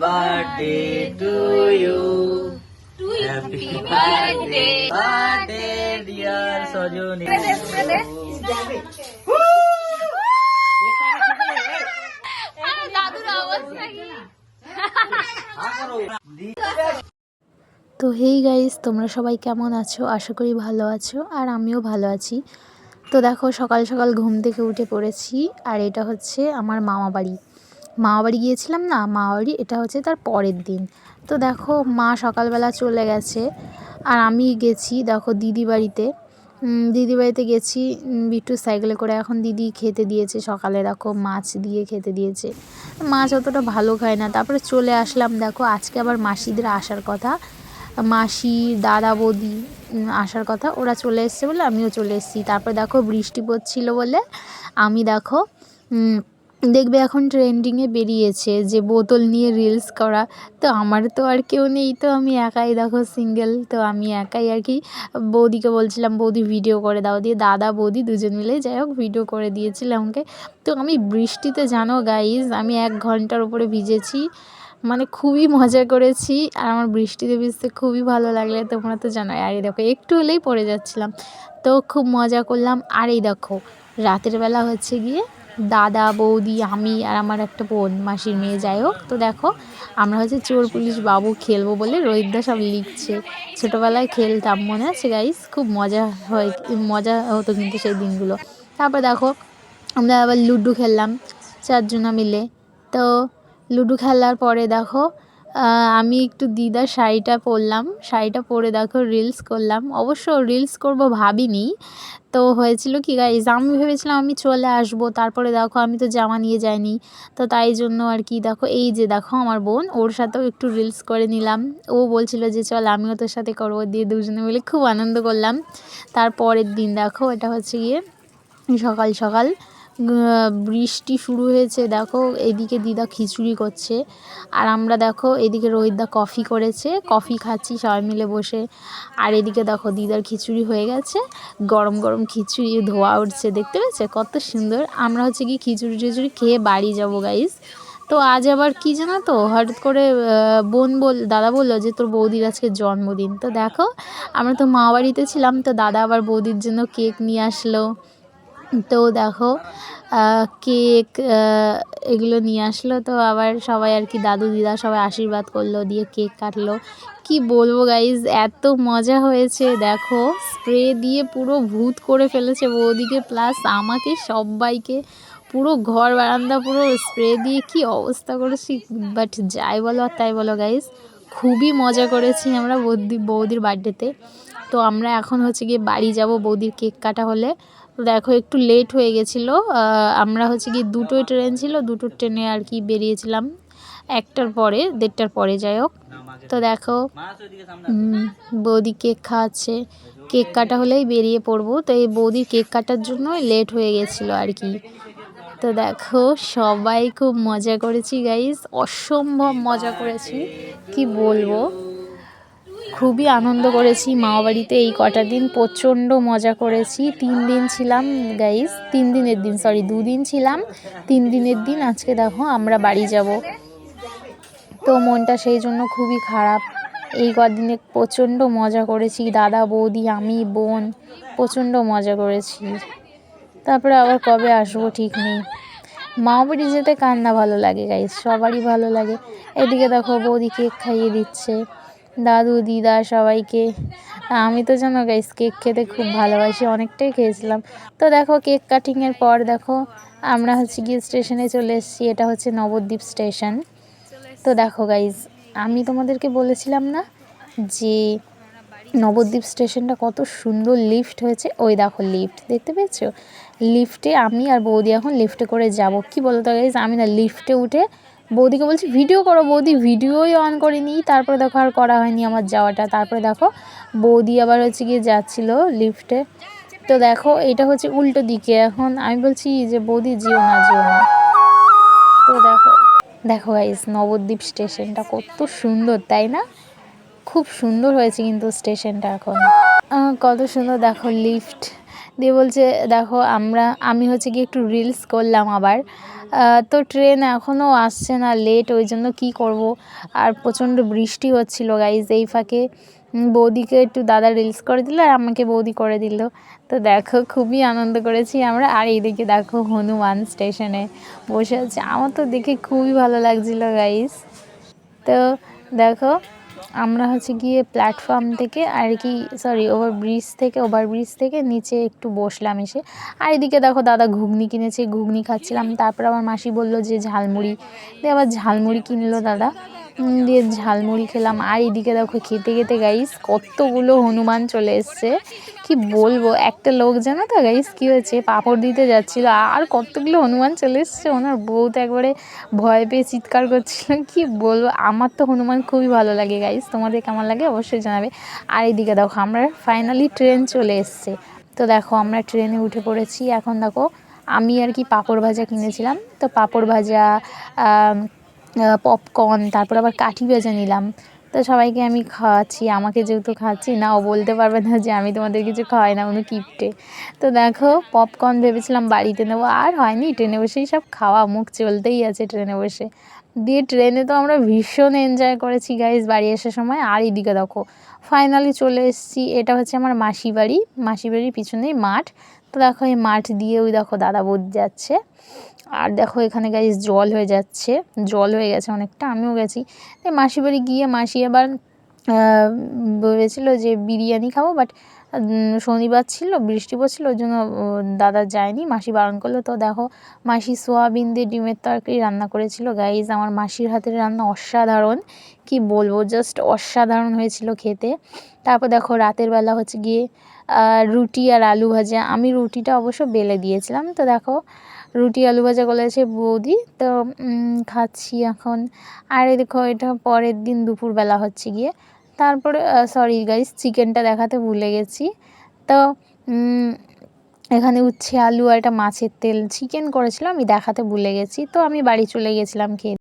birthday to you. Happy birthday, birthday dear Sajoni. তো hey guys, তোমরা সবাই কেমন আছো? আশা করি ভালো আছো, আর আমিও ভালো আছি। তো দেখো, সকাল সকাল ঘুম থেকে উঠে পড়েছি, আর এটা হচ্ছে আমার মামাবাড়ি গিয়েছিলাম না, মামাবাড়ি এটা হচ্ছে তার পরের দিন। তো দেখো, মা সকালবেলা চলে গেছে, আর আমি গেছি দেখো দিদি বাড়িতে গেছি। বিট্টু সাইকেলে করে এখন দিদি খেতে দিয়েছে, সকালে দেখো মাছ দিয়ে খেতে দিয়েছে। মাছ অতটা ভালো খায় না। তারপরে চলে আসলাম। দেখো আজকে আবার মাসিদের আসার কথা, মাসি দাদা বৌদি আসার কথা, ওরা চলে এসছে বলে আমিও চলে এসেছি। তারপর দেখো বৃষ্টি পড়ছিল বলে আমি দেখো দেখবে এখন ট্রেন্ডিংয়ে বেরিয়েছে যে বোতল নিয়ে রিলস করা। তো আমার তো আর কেউ নেই, তো আমি একাই দেখো সিঙ্গেল, তো আমি একাই আর কি বৌদিকে বলছিলাম বৌদি ভিডিও করে দাও, দিয়ে দাদা বৌদি দুজন মিলে যাই হোক ভিডিও করে দিয়েছিল আমাকে। তো আমি বৃষ্টিতে জানো গাইজ, আমি 1 ঘন্টার উপরে ভিজেছি, মানে খুবই মজা করেছি। আর আমার বৃষ্টিতে ভিজতে খুবই ভালো লাগলে, তোমরা তো জানোই। আর এই দেখো একটু হলেই পড়ে যাচ্ছিলাম, তো খুব মজা করলাম। আর এই দেখো রাতের বেলা হচ্ছে গিয়ে দাদা বৌদি আমি আর আমার একটা বোন মাসির মেয়ে, যাই হোক। তো দেখো আমরা হচ্ছে চোর পুলিশ বাবু খেলবো বলে রোহিতদা সব লিখছে। ছোটোবেলায় খেলতাম, মনে আছে গাইস? খুব মজা হতো কিন্তু সেই দিনগুলো। তারপর দেখো আমরা আবার লুডো খেললাম 4 জনা মিলে। তো লুডো খেলার পরে দেখো আমি একটু দিদার শাড়িটা পরে দেখো রিলস করলাম। অবশ্য রিলস করব ভাবিনি। তো হয়েছিল কি গাইজ, আমি ভেবেছিলাম আমি চলে আসবো, তারপরে দেখো আমি তো জামা নিয়ে যাইনি। তো তাই জন্য আর কি দেখো, এই যে দেখো আমার বোন, ওর সাথেও একটু রিলস করে নিলাম। ও বলছিল যে চল আমিও তোর সাথে করবো, দিয়ে দুজনে মিলে খুব আনন্দ করলাম। তারপরের দিন দেখো এটা হচ্ছে গিয়ে সকাল সকাল বৃষ্টি শুরু হয়েছে। দেখো এদিকে দিদা খিচুড়ি করছে, আর আমরা দেখো এদিকে রোহিতদা কফি করেছে, কফি খাচ্ছি সবাই মিলে বসে। আর এদিকে দেখো দিদার খিচুড়ি হয়ে গেছে, গরম গরম খিচুড়ি ধোয়া উঠছে, দেখতে পেয়েছে কত সুন্দর। আমরা হচ্ছে কি খিচুড়ি খেয়ে বাড়ি যাবো গাইস। তো আজ আবার কি জানো তো, হঠাৎ করে দাদা বললো যে তোর বৌদির আজকে জন্মদিন। তো দেখো আমরা তো মা বাড়িতে ছিলাম, তো দাদা আবার বৌদির জন্য কেক নিয়ে আসলো। তো দেখো কেক এগুলো নিয়ে আসলো, তো আবার সবাই আর কি দাদু দিদা সবাই আশীর্বাদ করলো, দিয়ে কেক কাটলো। কি বলবো গাইজ, এত মজা হয়েছে। দেখো স্প্রে দিয়ে পুরো ভূত করে ফেলেছে বৌদিকে প্লাস আমাকে, সবাইকে পুরো ঘর বারান্দা পুরো স্প্রে দিয়ে কি অবস্থা করেছি। বাট যাই বলো আর তাই বলো গাইজ, খুবই মজা করেছি আমরা বৌদির বার্থডেতে। তো আমরা এখন হচ্ছে গিয়ে বাড়ি যাব বৌদির কেক কাটা হলে। তো দেখো একটু লেট হয়ে গেছিলো, আমরা হচ্ছে গিয়ে 2টোই ট্রেন ছিল, 2টো ট্রেনে আর কি বেরিয়েছিলাম 1টার পরে 1:30টার পরে, যাই হোক। তো দেখো বৌদি কেক খাওয়াচ্ছে, কেক কাটা হলেই বেরিয়ে পড়বো। তো এই বৌদির কেক কাটার জন্য লেট হয়ে গেছিলো আর কি। তো দেখো সবাই খুব মজা করেছি গাইস, অসম্ভব মজা করেছি, কি বলবো। খুবই আনন্দ করেছি মামাবাড়িতে এই কটা দিন, প্রচণ্ড মজা করেছি। 3 দিন ছিলাম গাইস, 3 দিনের দিন, সরি 2 দিন ছিলাম, 3 দিনের দিন আজকে দেখো আমরা বাড়ি যাব। তো মনটা সেই জন্য খুবই খারাপ। এই কদিনে প্রচণ্ড মজা করেছি, দাদা বৌদি আমি বোন প্রচণ্ড মজা করেছি। তারপরে আবার কবে আসবো ঠিক নেই। মামাবাড়ি যেতে কার না ভালো লাগে গাইস, সবারই ভালো লাগে। এদিকে দেখো বৌদি কেক খাইয়ে দিচ্ছে দাদু দিদা সবাইকে। আমি তো জানো গাইস কেক খেতে খুব ভালোবাসি, অনেকটাই খেয়েছিলাম। তো দেখো কেক কাটিংয়ের পর দেখো আমরা হচ্ছে গিয়ে স্টেশনে চলে এসেছি, এটা হচ্ছে নবদ্বীপ স্টেশন। তো দেখো গাইস, আমি তোমাদেরকে বলেছিলাম না যে নবদ্বীপ স্টেশনটা কত সুন্দর লিফট হয়েছে। ওই দেখো লিফট দেখতে পেয়েছো, লিফটে আমি আর বৌদি এখন লিফটে করে যাব। কি বলো তো গাইস, আমি না লিফটে উঠে বৌদিকে বলছি ভিডিও করো, বৌদি ভিডিওই অন করিনি। তারপরে দেখো আর করা হয়নি আমার যাওয়াটা। তারপরে দেখো বৌদি আবার হচ্ছে গিয়ে যাচ্ছিলো লিফটে। তো দেখো এটা হচ্ছে উল্টো দিকে, এখন আমি বলছি যে বৌদি যেও না। তো দেখো গাইস নবদ্বীপ স্টেশনটা কত সুন্দর, তাই না? খুব সুন্দর হয়েছে কিন্তু স্টেশনটা এখন কত সুন্দর। দেখো দিয়ে বলছে দেখো আমি হচ্ছে কি একটু রিলস করলাম আবার। তো ট্রেন এখনও আসছে না, লেট, ওই জন্য কী করব। আর প্রচণ্ড বৃষ্টি হচ্ছিল গাইজ। এই ফাঁকে বৌদিকে একটু দাদা রিলস করে দিল আর আমাকে বৌদি করে দিল। তো দেখো খুবই আনন্দ করেছি আমরা। আর এইদিকে দেখো হনুমান স্টেশনে বসে আছে, আমার তো দেখে খুবই ভালো লাগছিলো গাইজ। তো দেখো আমরা হচ্ছে গিয়ে প্ল্যাটফর্ম থেকে আর কি ওভারব্রিজ থেকে নিচে একটু বসলাম এসে। আর এদিকে দেখো দাদা ঘুগনি কিনেছে, ঘুগনি খাচ্ছিলাম। তারপর আমার মাসি বলল যে ঝালমুড়ি, দিয়ে আবার ঝালমুড়ি কিনলো দাদা, দিয়ে ঝালমুড়ি খেলাম। আর এদিকে দেখো খেতে খেতে গাইস কতগুলো হনুমান চলে এসছে, কি বলবো। একটা লোক জানো তো গাইস কী হয়েছে, পাঁপড় দিতে যাচ্ছিলো আর কতগুলো হনুমান চলে এসছে, ওনার বউ তো একবারে ভয় পেয়ে চিৎকার করছিল। কি বলবো, আমার তো হনুমান খুবই ভালো লাগে গাইস, তোমাদের কেমন লাগে অবশ্যই জানাবে। আর এইদিকে দেখো আমরা ফাইনালি ট্রেন চলে এসছে। তো দেখো আমরা ট্রেনে উঠে পড়েছি। এখন দেখো আমি আর কি পাঁপড় ভাজা কিনেছিলাম, তো পাঁপড় ভাজা, পপকর্ন, তারপর আবার কাঠি ভেজে নিলাম। তো সবাইকে আমি খাওয়াচ্ছি, আমাকে যেহেতু খাচ্ছি না, ও বলতে পারবে না যে আমি তোমাদের কিছু খাওয়াই না, কোনো কিপটে। তো দেখো পপকর্ন ভেবেছিলাম বাড়িতে নেবো, আর হয়নি, ট্রেনে বসেই সব খাওয়া, মুখ চলতেই আছে ট্রেনে বসে। দিয়ে ট্রেনে তো আমরা ভীষণ এনজয় করেছি গাইজ বাড়ি আসার সময়। আর এদিকে দেখো ফাইনালি চলে এসেছি, এটা হচ্ছে আমার মাসির বাড়ির পিছনেই মাঠ। তো দেখো এই মাঠ দিয়ে ওই দেখো দাদা বৌদি যাচ্ছে। আর দেখো এখানে গাইজ জল হয়ে গেছে অনেকটা, আমিও গেছি। মাসির বাড়ি গিয়ে মাসি আবার ভেবেছিল যে বিরিয়ানি খাবো, বাট শনিবার ছিল, বৃষ্টি পড়ছিল, ওই জন্য দাদা যায়নি, মাসি বারণ করলো। তো দেখো মাসি সোয়াবিন দিয়ে ডিমের তরকারি রান্না করেছিল গাইজ। আমার মাসির হাতের রান্না অসাধারণ, কি বলবো, জাস্ট অসাধারণ হয়েছিল খেতে। তারপর দেখো রাতের বেলা হচ্ছে গিয়ে রুটি আর আলু ভাজা, আমি রুটিটা অবশ্য বেলে দিয়েছিলাম। তো দেখো রুটি আলু ভাজা করেছে বৌদি, তো খাচ্ছি এখন। আর দেখো এটা পরের দিন দুপুরবেলা হচ্ছে গিয়ে। তারপরে সরি গাইস, চিকেনটা দেখাতে ভুলে গেছি। তো এখানে উচ্ছে আলু আর একটা মাছের তেল চিকেন করেছিলাম, আমি দেখাতে ভুলে গেছি। তো আমি বাড়ি চলে গেছিলাম খেয়ে।